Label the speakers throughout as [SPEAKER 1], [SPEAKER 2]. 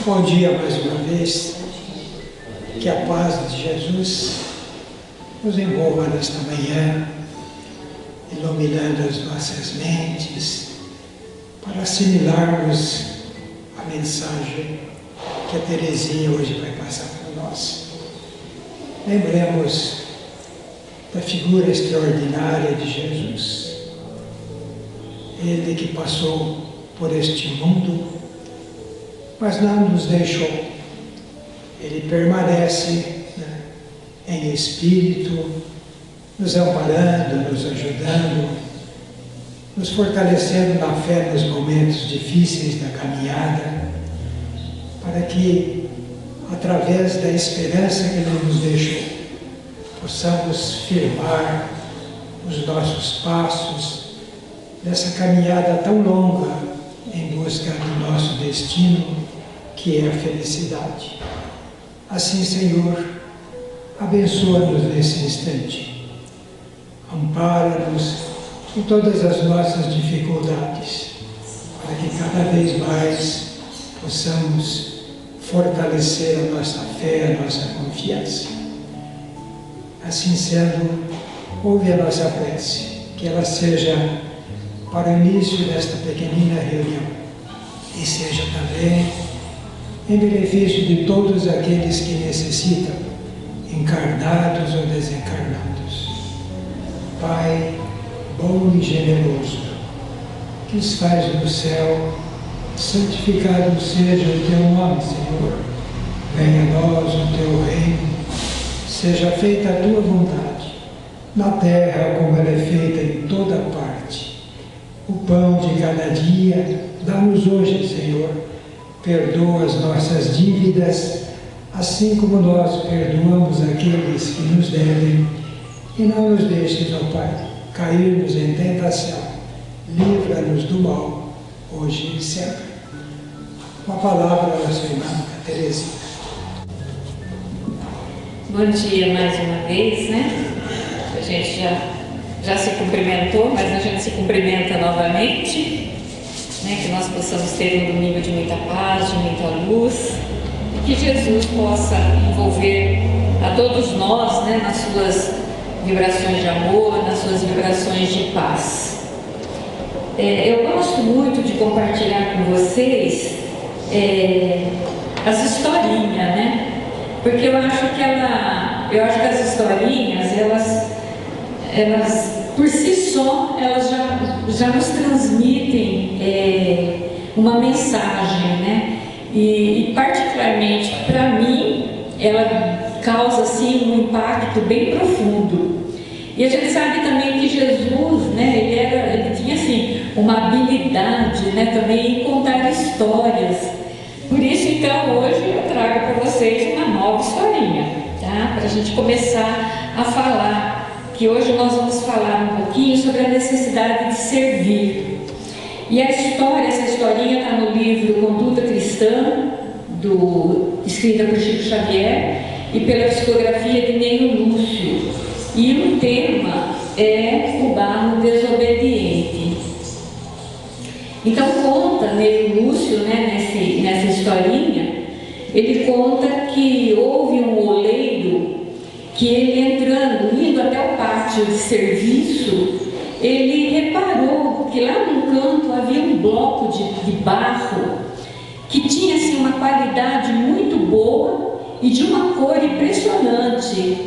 [SPEAKER 1] Bom dia mais uma vez, que a paz de Jesus nos envolva nesta manhã, iluminando as nossas mentes, para assimilarmos a mensagem que a Terezinha hoje vai passar para nós. Lembremos da figura extraordinária de Jesus, Ele que passou por este mundo, mas não nos deixou. Ele permanece em espírito, nos amparando, nos ajudando, nos fortalecendo na fé nos momentos difíceis da caminhada, para que, através da esperança que Ele nos deixou, possamos firmar os nossos passos nessa caminhada tão longa em busca do nosso destino, que é a felicidade. Assim, Senhor, abençoa-nos nesse instante. Ampara-nos em todas as nossas dificuldades, para que cada vez mais possamos fortalecer a nossa fé, a nossa confiança. Assim sendo, ouve a nossa prece, que ela seja para o início desta pequenina reunião e seja também em benefício de todos aqueles que necessitam, encarnados ou desencarnados. Pai bom e generoso, que estás no céu, santificado seja o teu nome, Senhor. Venha a nós o teu reino, seja feita a tua vontade, na terra como ela é feita em toda parte. O pão de cada dia dá-nos hoje, Senhor. Perdoa as nossas dívidas, assim como nós perdoamos aqueles que nos devem. E não nos deixes, ó Pai, cairmos em tentação. Livra-nos do mal, hoje e sempre. Com a palavra da sua irmã Terezinha.
[SPEAKER 2] Bom dia mais uma vez, né? A gente já se cumprimentou, mas a gente se cumprimenta novamente, né? Que nós possamos ter um domingo de muita paz, de muita luz, e que Jesus possa envolver a todos nós, né? Nas suas vibrações de amor, nas suas vibrações de paz. Eu gosto muito de compartilhar com vocês as historinhas, né? Porque eu acho que as historinhas, elas por si só, elas já nos transmitem uma mensagem, né? E particularmente para mim, ela causa assim um impacto bem profundo. E a gente sabe também que Jesus, né? Ele tinha assim uma habilidade, né? Também em contar histórias. Por isso, então, hoje eu trago para vocês uma nova historinha, tá? Para a gente começar a falar, que hoje nós vamos falar um pouquinho sobre a necessidade de servir. E essa historinha está no livro Conduta Cristã, escrita por Chico Xavier e pela psicografia de Neio Lúcio. E o tema é o barro desobediente. Então conta Neio Lúcio, né, nessa historinha, ele conta que houve um oleiro que ele indo até o pátio de serviço, ele reparou que lá no canto havia um bloco de barro que tinha assim, uma qualidade muito boa e de uma cor impressionante.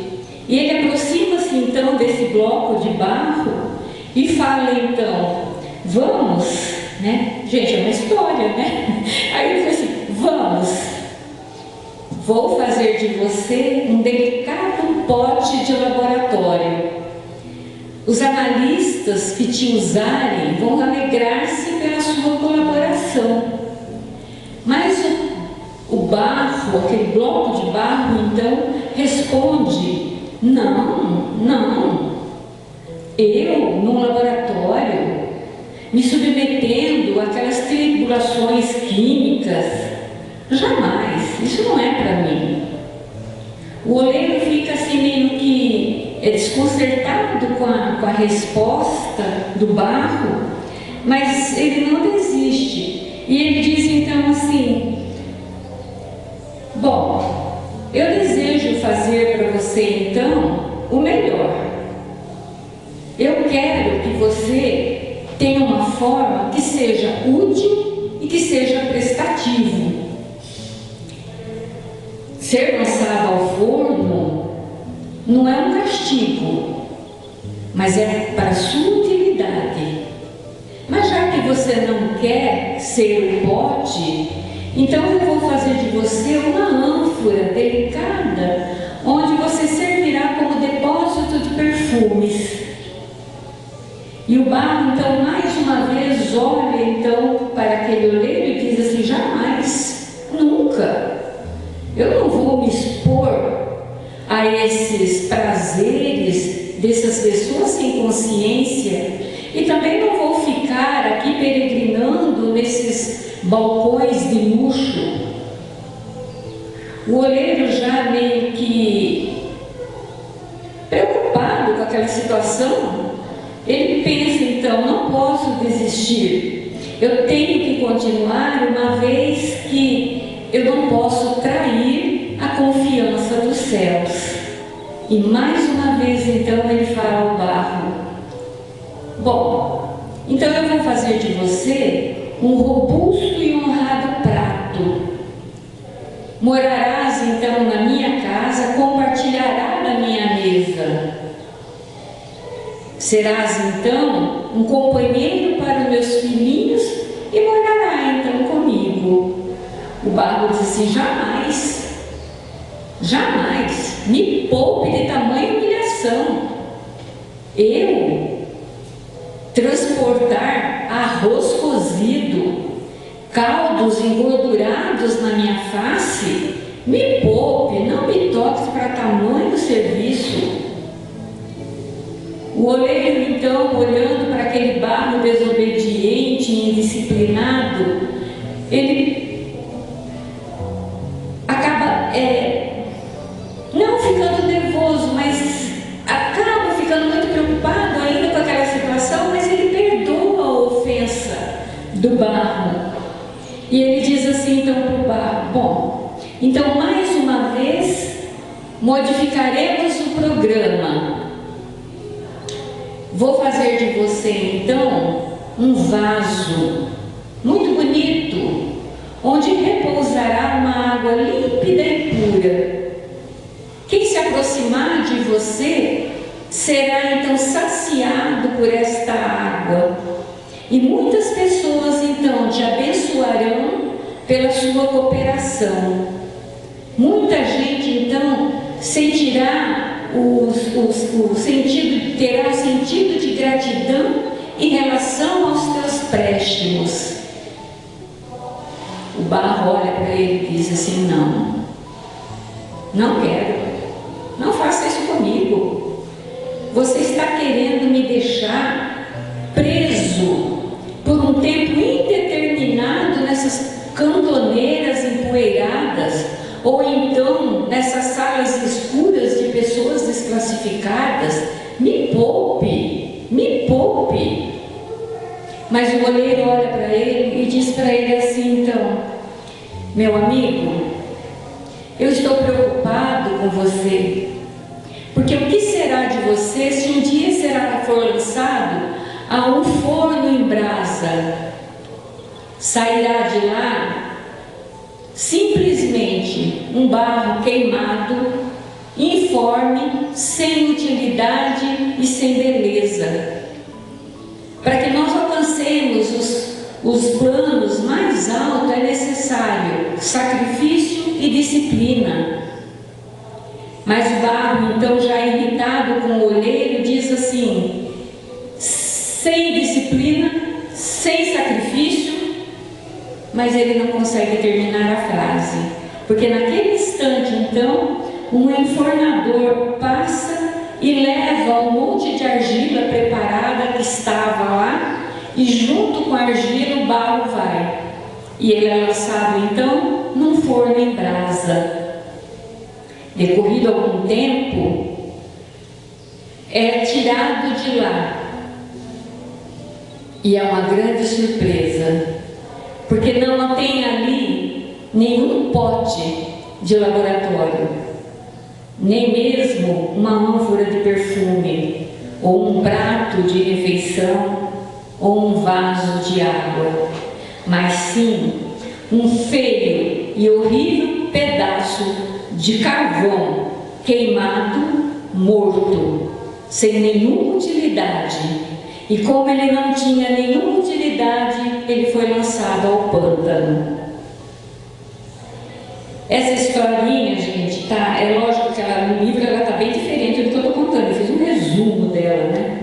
[SPEAKER 2] E ele aproxima-se então desse bloco de barro e fala então, vamos, né? Gente, é uma história, né? Aí ele fala assim, vamos, vou fazer de você um delicado pote de laboratório. Os analistas que te usarem vão alegrar-se pela sua colaboração. Mas o barro, aquele bloco de barro, então, responde, não, eu, num laboratório, me submetendo àquelas tribulações químicas, jamais, isso não é para mim. O oleiro fica assim meio que desconcertado com a resposta do barro, mas ele não desiste. E ele diz então assim, Bom, eu desejo fazer para você então o melhor. Eu quero que você tenha uma forma que seja útil e que seja prestativo. Ser lançado ao forno não é um castigo, mas é para a sua utilidade. Mas já que você não quer ser o pote, então eu vou fazer de você uma ânfora delicada, onde você servirá como depósito de perfumes. E o barro, então, mais uma vez, olha então para aquele oleiro e diz assim: jamais, nunca, eu não vou me expor a esses prazeres dessas pessoas sem consciência, e também não vou ficar aqui peregrinando nesses balcões de luxo. O oleiro, já meio que preocupado com aquela situação, ele pensa então: não posso desistir, eu tenho que continuar, uma vez que eu não posso trair a confiança dos céus. E mais uma vez então ele fala ao barro: bom, então eu vou fazer de você um robusto e honrado prato. Morarás então na minha casa, compartilhará da minha mesa. Serás então um companheiro para os meus filhinhos e morará então comigo. O barro disse assim: jamais, jamais, me poupe de tamanha humilhação. Eu transportar arroz cozido, caldos engordurados na minha face? Me poupe, não me toque para tamanho serviço. O oleiro então, olhando para aquele barro desobediente e indisciplinado, ele acaba não ficando nervoso, mas acaba ficando muito preocupado ainda com aquela situação, mas ele perdoa a ofensa do barro. E ele diz assim então para o barro: bom, então mais uma vez modificaremos o programa. Vou fazer de você então um vaso muito bonito, onde repousará uma água límpida e pura. Quem se aproximar de você será então saciado por esta água. E muitas pessoas então te abençoarão pela sua cooperação. Muita gente então sentirá terá o sentido de gratidão em relação aos teus préstimos. O barro olha para ele e diz assim: não quero, não faça isso comigo. Você está querendo me deixar preso por um tempo indeterminado nessas cantoneiras empoeiradas, ou então nessas salas escuras de pessoas desclassificadas. Me poupe, me poupe. Mas o oleiro olha para ele e diz para ele assim: então, meu amigo, eu estou preocupado com você, porque o que será de você se um dia for lançado a um forno em brasa? Sairá de lá simplesmente um barro queimado, informe, sem utilidade e sem beleza. Para que nós alcancemos os planos mais altos é necessário sacrifício e disciplina. Mas o barro, então, já irritado com o oleiro, diz assim: sem disciplina, sem sacrifício. Mas ele não consegue terminar a frase, porque naquele instante então um enfornador passa e leva um monte de argila preparada que estava lá, e junto com a argila o barro vai, e ele é lançado então num forno em brasa. Decorrido algum tempo, é tirado de lá, e é uma grande surpresa, porque não tem ali nenhum pote de laboratório, nem mesmo uma ânfora de perfume, ou um prato de refeição, ou um vaso de água, mas sim um feio e horrível pedaço de carvão queimado, morto, sem nenhuma utilidade. E como ele não tinha nenhuma utilidade, ele foi lançado ao pântano. Essa historinha, gente, tá? É lógico que no livro ela está bem diferente do que eu estou contando. Eu fiz um resumo dela, né?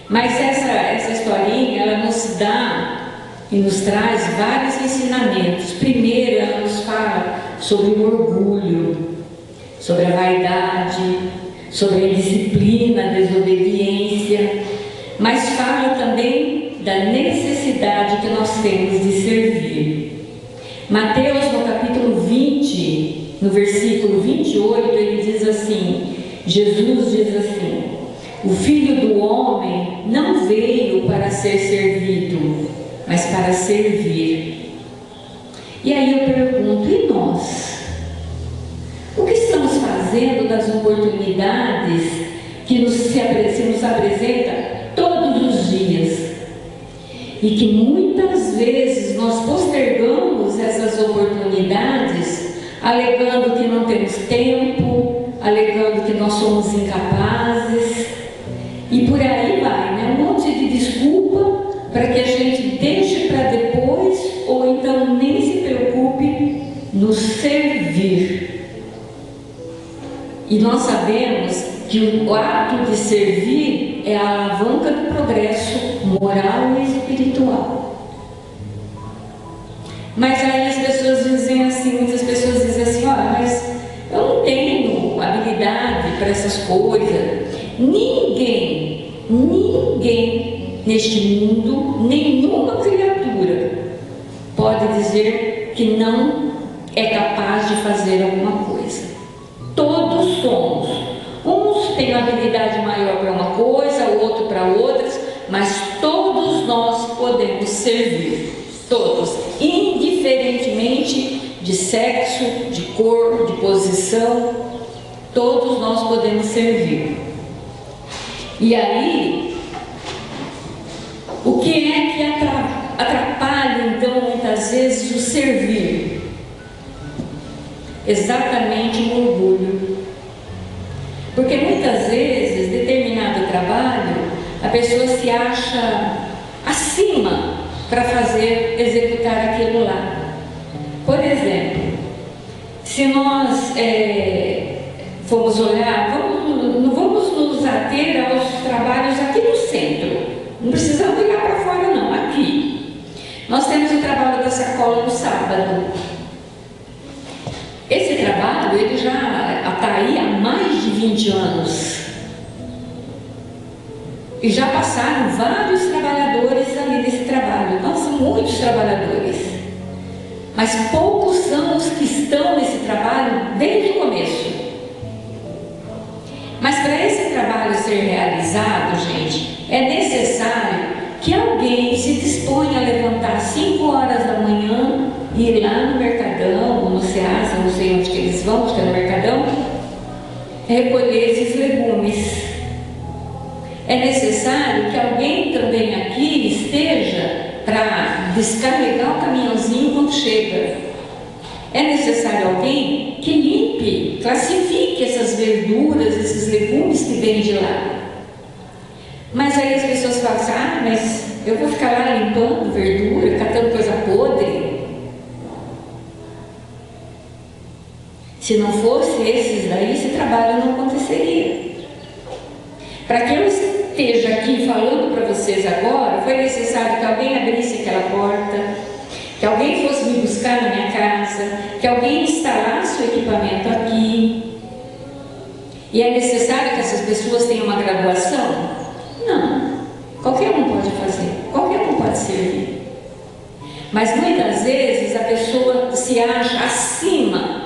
[SPEAKER 2] Mas essa historinha, ela nos dá e nos traz vários ensinamentos. Primeiro, ela nos fala sobre o orgulho, sobre a vaidade, sobre a indisciplina, a desobediência, mas fala também da necessidade que nós temos de servir. Mateus, no capítulo 20, no versículo 28, ele diz assim, Jesus diz assim: o Filho do Homem não veio para ser servido, mas para servir. E aí eu pergunto, e nós? O que estamos fazendo das oportunidades que se nos apresenta todos os dias? E que muitas vezes nós postergamos essas oportunidades, alegando que não temos tempo, alegando que nós somos incapazes, e por aí vai, né? Um monte de desculpa para que a gente deixe para depois, ou então nem se preocupe no servir. E nós sabemos que o ato de servir é a alavanca do progresso moral e espiritual. Mas aí as pessoas dizem assim, muitas pessoas dizem assim, olha, mas eu não tenho habilidade para essas coisas. Ninguém neste mundo, nenhuma criatura pode dizer que não é capaz de fazer alguma coisa. Todos somos. Uns têm habilidade maior para uma coisa, o outro para outras, mas todos nós podemos servir. Todos, indiferentemente de sexo, de cor, de posição, todos nós podemos servir. E aí, o que é que atrapalha então muitas vezes o servir? Exatamente o orgulho. Porque muitas vezes, determinado trabalho, a pessoa se acha acima para executar aquilo lá. Por exemplo, se nós formos olhar, não vamos nos ater aos trabalhos aqui no centro. Não precisamos ir lá para fora não, aqui. Nós temos o trabalho da sacola no sábado. Esse trabalho, ele já está aí há mais de 20 anos. E já passaram vários trabalhadores ali nesse trabalho. Nossa, muitos trabalhadores. Mas poucos são os que estão nesse trabalho desde o começo. Mas para esse trabalho ser realizado, gente, é necessário que alguém se disponha a levantar 5 horas da manhã e ir lá no Mercadão, ou no Ceasa, não sei onde que eles vão, acho que é no Mercadão, recolher esses legumes. É necessário que alguém também aqui esteja para descarregar o caminhãozinho quando chega. É necessário alguém que limpe, classifique essas verduras, esses legumes que vêm de lá. Mas aí as pessoas falam assim, mas eu vou ficar lá limpando verdura, catando coisa podre. Se não fosse esses daí, esse trabalho não aconteceria. Para que eu esteja aqui falando para vocês agora, foi necessário que alguém abrisse aquela porta, que alguém fosse me buscar na minha casa, que alguém instalasse o equipamento aqui. E é necessário que essas pessoas tenham uma graduação? Não. Qualquer um pode fazer, qualquer um pode servir. Mas muitas vezes a pessoa se acha acima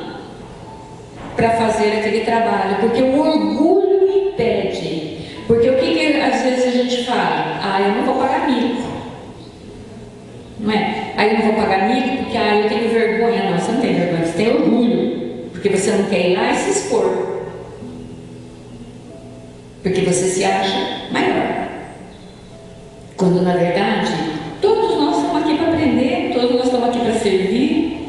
[SPEAKER 2] para fazer aquele trabalho, porque o orgulho impede. Porque o que às vezes a gente fala? Eu não vou pagar mico. Não é? Eu não vou pagar mico porque eu tenho vergonha. Não, você não tem vergonha, você tem orgulho. porque você não quer ir lá e se expor, porque você se acha maior, quando na verdade todos nós estamos aqui para aprender, todos nós estamos aqui para servir.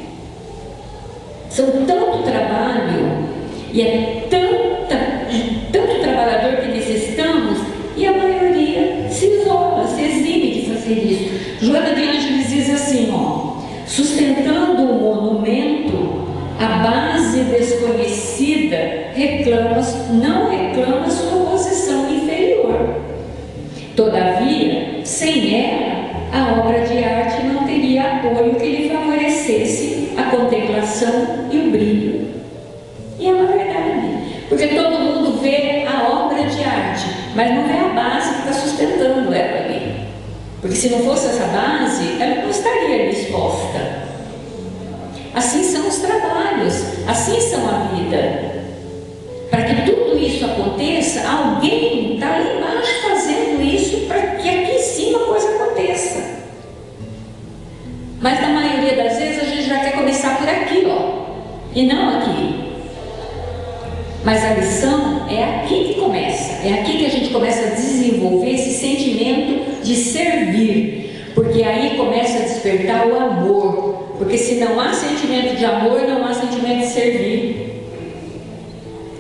[SPEAKER 2] São tanto trabalho e é tanto trabalhador que necessitamos, e a maioria se isola, se exibe de fazer isso. Joana de Ângeles diz assim, sustentando o monumento, a base desconhecida não reclama sua posição inferior. Todavia, sem ela, a obra de arte não teria apoio que lhe favorecesse a contemplação e o brilho. E é uma verdade, porque todo mundo vê a obra de arte, mas não vê a base que está sustentando ela ali. Porque se não fosse essa base, ela não estaria ali exposta. Assim são os trabalhos, assim são a vida. Para que tudo isso aconteça, alguém está lá embaixo fazendo isso para que aqui em cima a coisa aconteça. Mas na maioria das vezes a gente já quer começar por aqui, e não aqui. Mas a lição é aqui que começa, é aqui que a gente começa a desenvolver esse sentimento de servir, porque aí começa a despertar o amor, porque se não há sentimento de amor, não há sentimento de servir.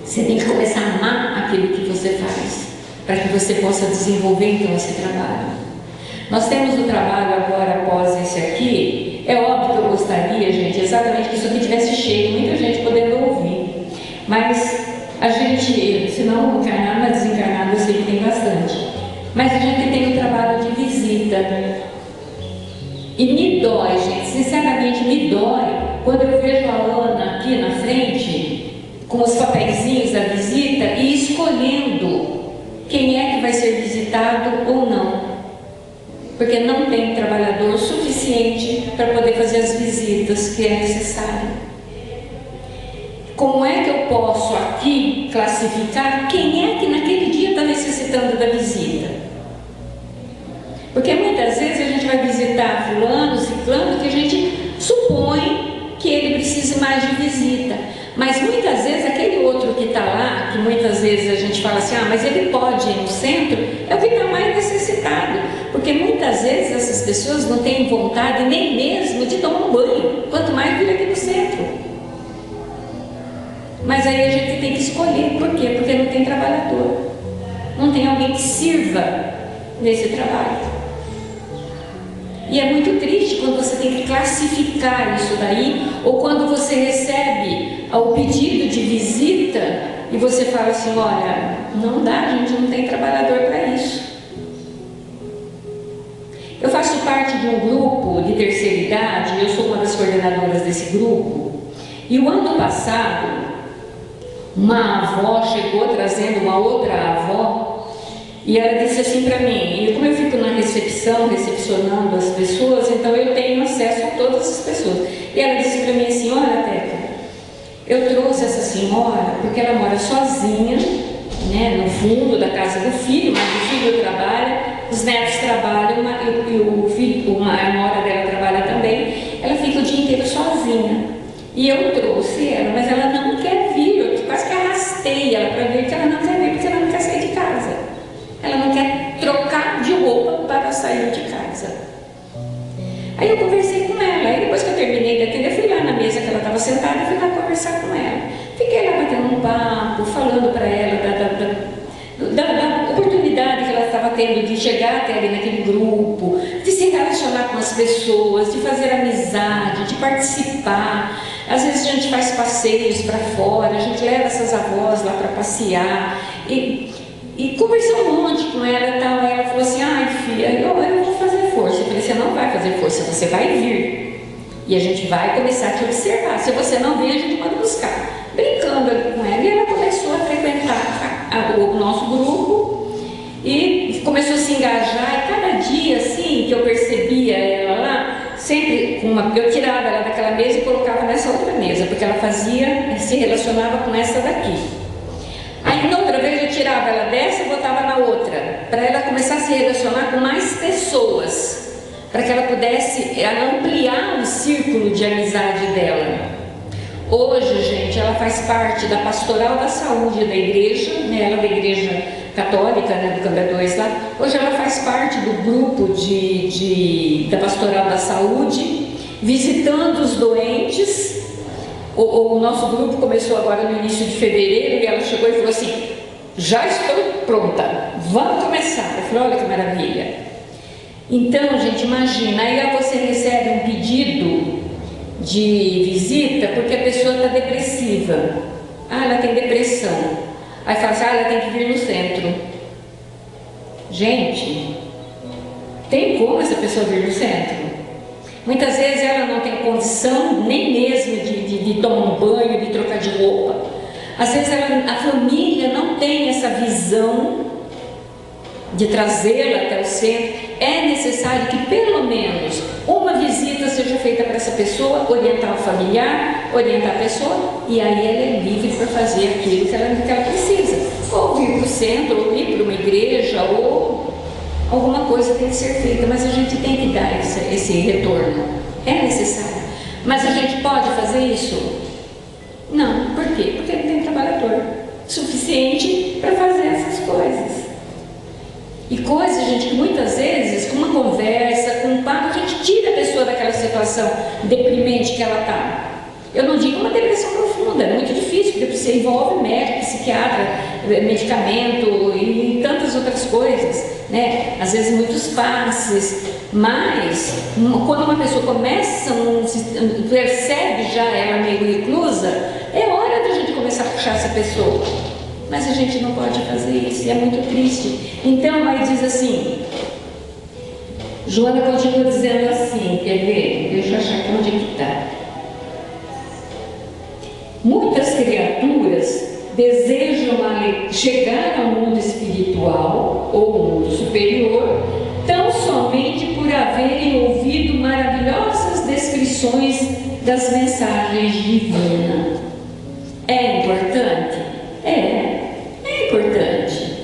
[SPEAKER 2] Você tem que começar a amar aquilo que você faz, para que você possa desenvolver então esse trabalho. Nós temos o trabalho agora após esse aqui. É óbvio que eu gostaria, gente, exatamente que isso aqui tivesse cheio, muita gente podendo ouvir, mas a gente, se não encarnado, mas desencarnado, eu sei que tem bastante, mas a gente tem o trabalho de visita, e me dói, gente, sinceramente me dói quando eu vejo a Ana aqui na frente com os papeizinhos da visita e escolhendo quem é que vai ser visitado ou não, porque não tem trabalhador suficiente para poder fazer as visitas que é necessário. Como é que eu posso aqui classificar quem é que naquele dia está necessitando da visita? Porque muitas vezes a gente vai visitar fulano, ciclano, que a gente supõe que ele precisa mais de visita. Mas muitas vezes aquele outro que está lá, que muitas vezes a gente fala assim, mas ele pode ir no centro, é o que está mais necessitado. Porque muitas vezes essas pessoas não têm vontade nem mesmo de tomar um banho, quanto mais vir aqui no centro. Mas aí a gente tem que escolher, por quê? Porque não tem trabalhador, não tem alguém que sirva nesse trabalho. E é muito triste quando você tem que classificar isso daí, ou quando você recebe o pedido de visita e você fala assim, olha, não dá, a gente não tem trabalhador para isso. Eu faço parte de um grupo de terceira idade, eu sou uma das coordenadoras desse grupo, e o ano passado, uma avó chegou trazendo uma outra avó, e ela disse assim para mim, e como eu fico na recepção, recepcionando as pessoas, então eu tenho acesso a todas as pessoas. E ela disse para mim assim, olha, Teca, eu trouxe essa senhora porque ela mora sozinha, né, no fundo da casa do filho, mas o filho trabalha, os netos trabalham, e o filho, a nora dela trabalha também, ela fica o dia inteiro sozinha. E eu trouxe ela, mas ela não quer vir, eu quase que arrastei ela para vir, porque ela não quer vir, porque ela não quer sair de casa. Ela não quer trocar de roupa para sair de casa. Aí eu conversei com ela, aí depois que eu terminei de atender, eu fui lá na mesa que ela estava sentada e fui lá conversar com ela. Fiquei lá batendo um papo, falando para ela da oportunidade que ela estava tendo de chegar até ali naquele grupo, de se relacionar com as pessoas, de fazer amizade, de participar. Às vezes a gente faz passeios para fora, a gente leva essas avós lá para passear e conversei um monte com ela e tal. Aí ela falou assim, ai filha, eu vou fazer força. Eu falei, você não vai fazer força, você vai vir. E a gente vai começar a te observar. Se você não vir, a gente pode buscar. Brincando ali com ela, e ela começou a frequentar o nosso grupo e começou a se engajar. E cada dia assim que eu percebia ela lá, sempre eu tirava ela daquela mesa e colocava nessa outra mesa, porque ela se relacionava com essa daqui. Aí na outra vez eu tirava ela dessa e botava na outra, para ela começar a se relacionar com mais pessoas, para que ela pudesse ampliar o círculo de amizade dela. Hoje, gente, ela faz parte da pastoral da saúde da igreja, né? Ela é da igreja católica, né, do Câmara 2 lá. Hoje ela faz parte do grupo da pastoral da saúde, visitando os doentes. O nosso grupo começou agora no início de fevereiro e ela chegou e falou assim: já estou pronta, vamos começar. Eu falei: olha que maravilha. Então, gente, imagina, aí você recebe um pedido de visita porque a pessoa está depressiva. Ah, ela tem depressão. Aí fala assim: ah, ela tem que vir no centro. Gente, tem como essa pessoa vir no centro? Muitas vezes ela não tem condição nem mesmo de tomar um banho, de trocar de roupa. Às vezes a família não tem essa visão de trazê-la até o centro. É necessário que pelo menos uma visita seja feita para essa pessoa, orientar o familiar, orientar a pessoa, e aí ela é livre para fazer aquilo que ela precisa. Ou ir para o centro, ou ir para uma igreja, ou alguma coisa tem que ser feita, mas a gente tem que dar esse retorno. É necessário. Mas a gente pode fazer isso? Não. Por quê? Porque não tem trabalhador suficiente para fazer essas coisas. E coisas, gente, que muitas vezes, com uma conversa, com um papo, a gente tira a pessoa daquela situação deprimente que ela está. Eu não digo uma depressão profunda, é muito difícil, porque você envolve médico, psiquiatra, medicamento e tantas outras coisas, né? Às vezes muitos passes, mas quando uma pessoa começa, percebe já ela meio reclusa, é hora da gente começar a puxar essa pessoa. Mas a gente não pode fazer isso, e é muito triste. Então aí diz assim, Joana continua dizendo assim, quer ver? Deixa eu achar aqui onde é que está. Muitas criaturas desejam chegar ao mundo espiritual ou mundo superior tão somente por haverem ouvido maravilhosas descrições das mensagens divinas. É importante? É importante.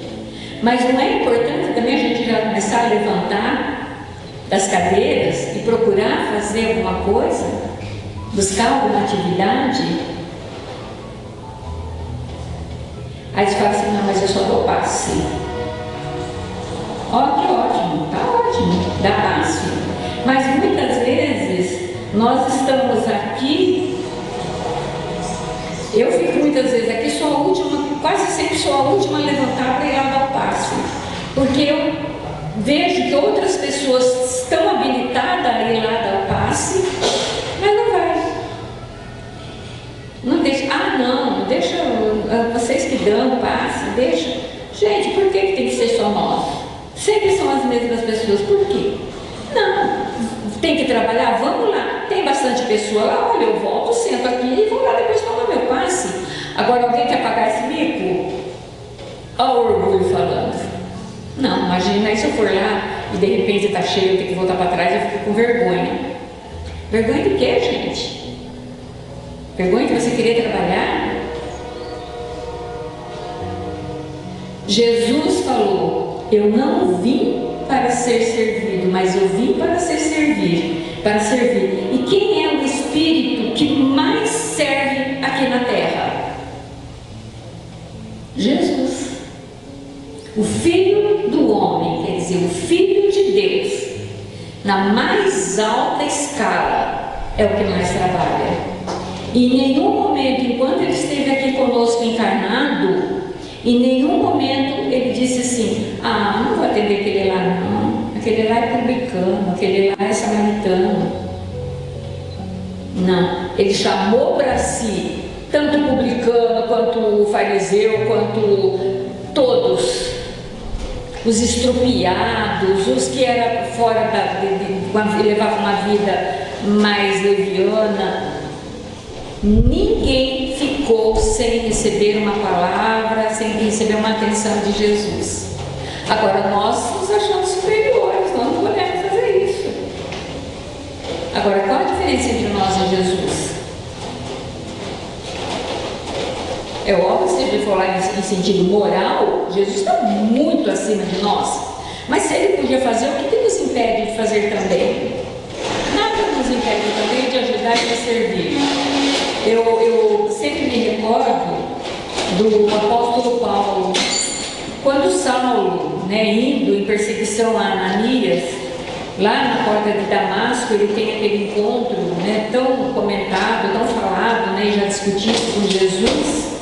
[SPEAKER 2] Mas não é importante também a gente já começar a levantar das cadeiras e procurar fazer alguma coisa? Buscar alguma atividade? Aí você fala assim: não, mas eu só dou passe. Ó, que ótimo, tá ótimo, dá passe. Mas muitas vezes nós estamos aqui. Eu fico muitas vezes aqui, sou a última, quase sempre sou a última a levantar para ir lá dar o passe. Porque eu vejo que outras pessoas estão habilitadas a ir lá dar o passe, mas não vai. Não deixa, não, deixa vocês que dão o passe, deixa. Gente, por que tem que ser só nós? Sempre são as mesmas pessoas, por quê? Não, tem que trabalhar, vamos lá. Tem bastante pessoa lá, olha, eu volto, sento aqui e vou lá depois tomar meu passe. Agora alguém quer pagar esse mico? Olha o orgulho falando. Não, imagina aí se eu for lá e de repente está cheio, eu tenho que voltar para trás, eu fico com vergonha. Vergonha de quê, gente? Vergonha de você querer trabalhar? Jesus falou: eu não vim para ser servido, mas eu vim para servir. E quem é o Espírito que mais serve aqui na terra? Jesus. O Filho do Homem, quer dizer, o Filho de Deus, na mais alta escala, é o que mais trabalha. E em nenhum momento, enquanto ele esteve aqui conosco encarnado, em nenhum momento ele disse assim: não vou atender aquele lá não, aquele lá é publicano, aquele lá é samaritano. Não, ele chamou para si tanto o publicano, quanto o fariseu, quanto todos, os estrupiados, os que eram fora levavam uma vida mais leviana. Ninguém ficou sem receber uma palavra, sem receber uma atenção de Jesus. Agora nós nos achamos superiores, nós não podemos fazer isso. Agora, qual a diferença entre nós e Jesus? É óbvio, se a gente for lá em sentido moral, Jesus está muito acima de nós. Mas se ele podia fazer, o que nos impede de fazer também? Nada nos impede também de ajudar e de servir. Eu sempre me recordo do apóstolo Paulo, quando Saulo, indo em perseguição a Ananias, lá na porta de Damasco, ele tem aquele encontro, tão comentado, tão falado, e já discutido com Jesus.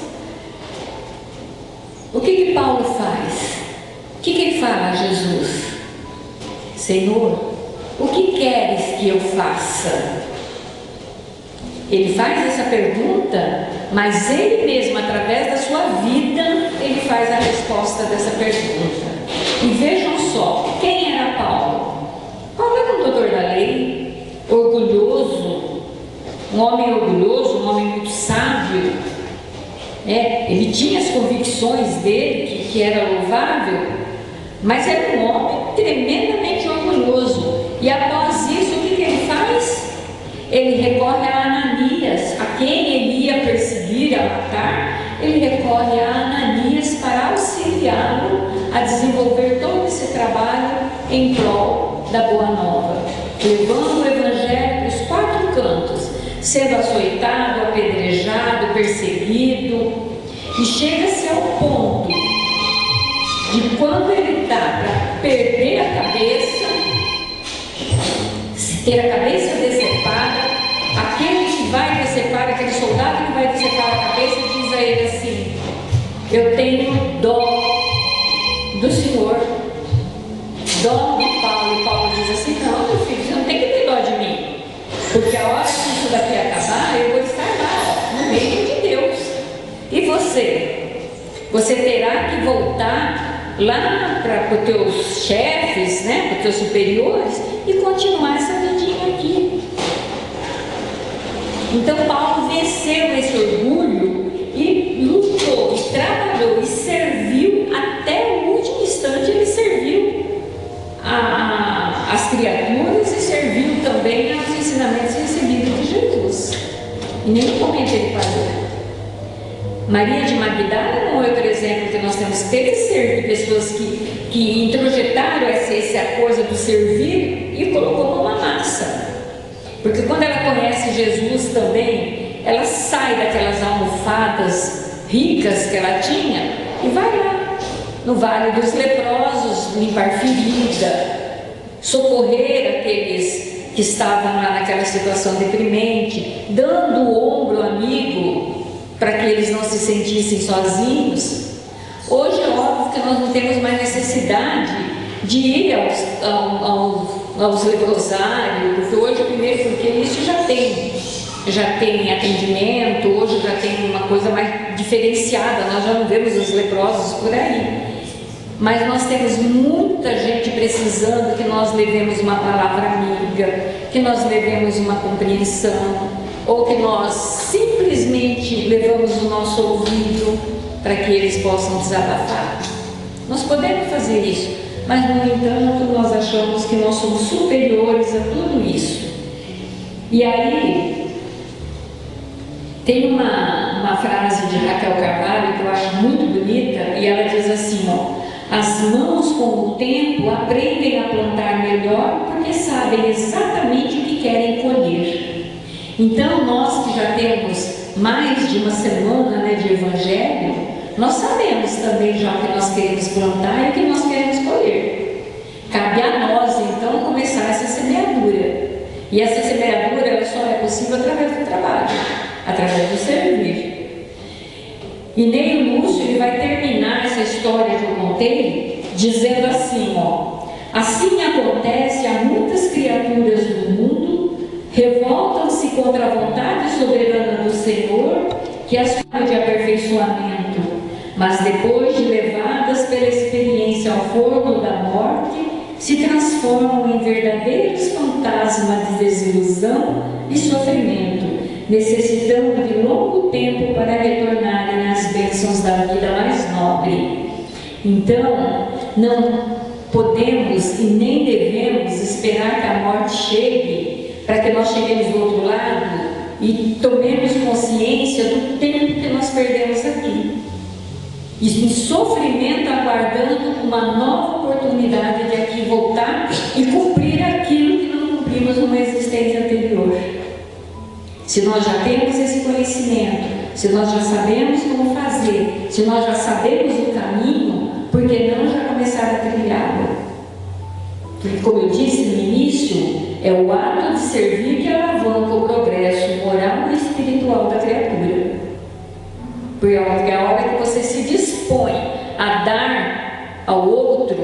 [SPEAKER 2] O que Paulo faz? O que ele fala a Jesus? Senhor, o que queres que eu faça? Ele faz essa pergunta, mas ele mesmo, através da sua vida, ele faz a resposta dessa pergunta. E vejam só, quem era Paulo? Paulo era um doutor da lei, orgulhoso, um homem orgulhoso, um homem muito sábio. Ele tinha as convicções dele, que era louvável, mas era um homem tremendamente orgulhoso. E após isso, o que ele faz? Ele recorre a Ananias, a quem ele ia perseguir, a matar. Ele recorre a Ananias para auxiliá-lo a desenvolver todo esse trabalho em prol da Boa Nova, levando o Evangelho para os 4 cantos, sendo açoitado, apedrejado, perseguido, e chega-se ao ponto de, quando ele está para perder a cabeça, ter a cabeça decepada, aquele que vai decepar, aquele soldado que vai decepar a cabeça, diz a ele assim: eu tenho dó do Senhor, dó de Paulo. E Paulo diz assim: não, meu filho, você não tem que ter dó de mim, porque a hora que isso daqui acabar, eu vou estar lá, no meio de Deus. E você? Você terá que voltar lá para os teus chefes, para os teus superiores, e continuar essa vidinha aqui. Então Paulo venceu esse orgulho e lutou, e trabalhou, e serviu até o último instante. Ele serviu as criaturas e serviu também aos ensinamentos recebidos de Jesus. Em nenhum momento ele parou. Maria de Magdala é um outro exemplo que nós temos que ter que ser de pessoas que introjetaram essa coisa do servir e colocou numa massa. Porque quando ela conhece Jesus também, ela sai daquelas almofadas ricas que ela tinha e vai lá no Vale dos Leprosos limpar ferida, socorrer aqueles que estavam lá naquela situação deprimente, dando o ombro amigo para que eles não se sentissem sozinhos. Hoje é óbvio que nós não temos mais necessidade de ir aos leprosários, porque hoje, primeiro, porque isso já tem atendimento, hoje já tem uma coisa mais diferenciada, nós já não vemos os leprosos por aí. Mas nós temos muita gente precisando que nós levemos uma palavra amiga, que nós levemos uma compreensão, ou que nós simplesmente levamos o nosso ouvido para que eles possam desabafar. Nós podemos fazer isso, mas no entanto nós achamos que nós somos superiores a tudo isso. E aí tem uma frase de Raquel Carvalho que eu acho muito bonita, e ela diz assim: as mãos com o tempo aprendem a plantar melhor porque sabem exatamente o que querem colher. Então, nós que já temos mais de uma semana de Evangelho, nós sabemos também já o que nós queremos plantar e o que nós queremos colher. Cabe a nós, então, começar essa semeadura. E essa semeadura ela só é possível através do trabalho, através do servir. E Ney Lúcio ele vai terminar essa história que eu contei dizendo assim: assim acontece a muitas criaturas do mundo, revoltam-se contra a vontade soberana do Senhor, que as faz de aperfeiçoamento, mas depois de levadas pela experiência ao forno da morte, se transformam em verdadeiros fantasmas de desilusão e sofrimento, necessitando de longo tempo para retornarem às bênçãos da vida mais nobre. Então, não podemos e nem devemos esperar que a morte chegue para que nós cheguemos do outro lado e tomemos consciência do tempo que nós perdemos aqui. E em sofrimento, aguardando uma nova oportunidade de aqui voltar e cumprir aquilo que não cumprimos numa existência anterior. se nós já temos esse conhecimento, se nós já sabemos como fazer, se nós já sabemos o caminho, por que não já começar a trilhá-lo? Porque, como eu disse no início, é o ato de servir que alavanca o progresso moral e espiritual da criatura. Porque a hora que você se dispõe a dar ao outro,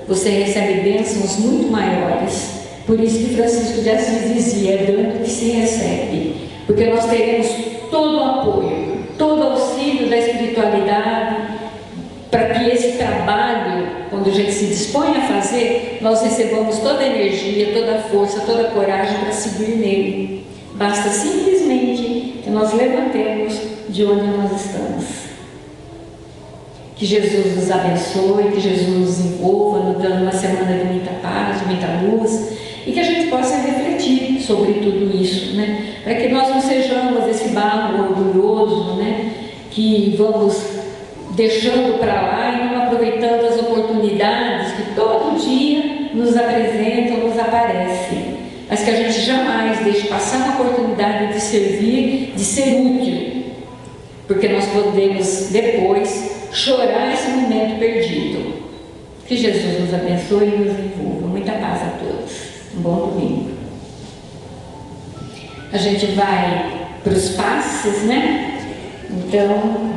[SPEAKER 2] você recebe bênçãos muito maiores. Por isso que Francisco de Assis dizia, é dando que se recebe. Porque nós teremos todo o apoio, todo o auxílio da espiritualidade, para que esse trabalho, quando a gente se dispõe a fazer, nós recebamos toda a energia, toda a força, toda a coragem para seguir nele. Basta simplesmente que nós levantemos de onde nós estamos. Que Jesus nos abençoe, que Jesus nos envolva, nos dando uma semana de muita paz, de muita luz, e que a gente possa refletir sobre tudo isso, né? Para que nós não sejamos esse barro orgulhoso, né? Que vamos deixando para lá e não aproveitando as oportunidades que todo dia nos apresentam, nos aparecem. Mas que a gente jamais deixe passar a oportunidade de servir, de ser útil, porque nós podemos depois chorar esse momento perdido. Que Jesus nos abençoe e nos envolva. Muita paz a todos. Um bom domingo. A gente vai para os passes, né? Então,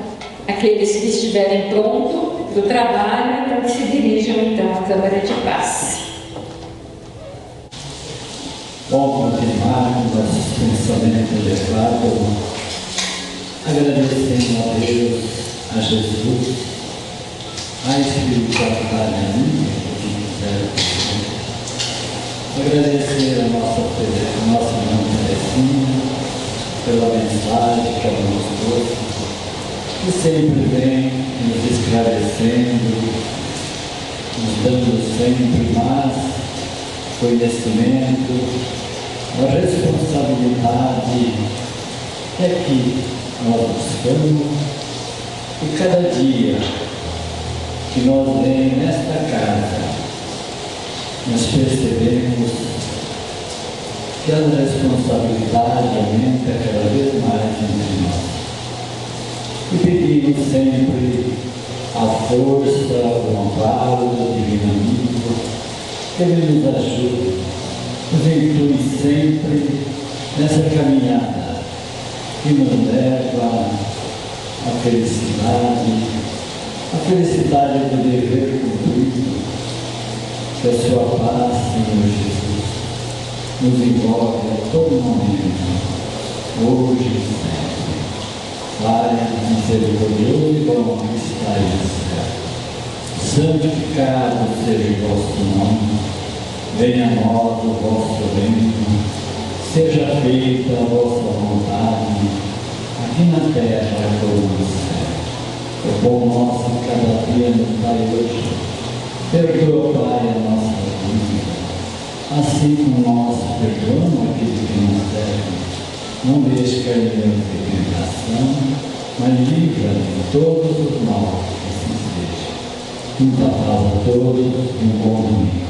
[SPEAKER 2] aqueles que estiverem prontos para o trabalho, então que se dirijam então à Câmara de Passe.
[SPEAKER 3] Vamos continuar com nossos pensamentos elevados, agradecendo a Deus, a Jesus, a espiritualidade amiga que quiser. Agradecer a nossa irmã Teresinha pela mensagem que ela nos trouxe, que sempre vem nos esclarecendo, nos dando sempre mais conhecimento, a responsabilidade é que nós buscamos, e cada dia que nós vemos nesta casa, nós percebemos que a responsabilidade aumenta cada vez mais entre nós. E pedimos sempre a força, o amparo do Divino Amigo, que Ele nos ajude, nos inclui sempre nessa caminhada que nos leva à felicidade de poder cumprido, que a sua paz, Senhor Jesus, nos envolve a todo momento, hoje e sempre. Pai misericordioso e bom que estais no céu, santificado seja o vosso nome, venha a nós o vosso reino, seja feita a vossa vontade, aqui na terra como no céu. O pão nosso cada dia nos dai hoje, perdoa, Pai, a nossa dívida, assim como nós perdoamos aqueles que nos devem. Não deixe cair em tentação, mas livra-nos de todos os males que se estejam. Muita paz a todos e um bom domingo.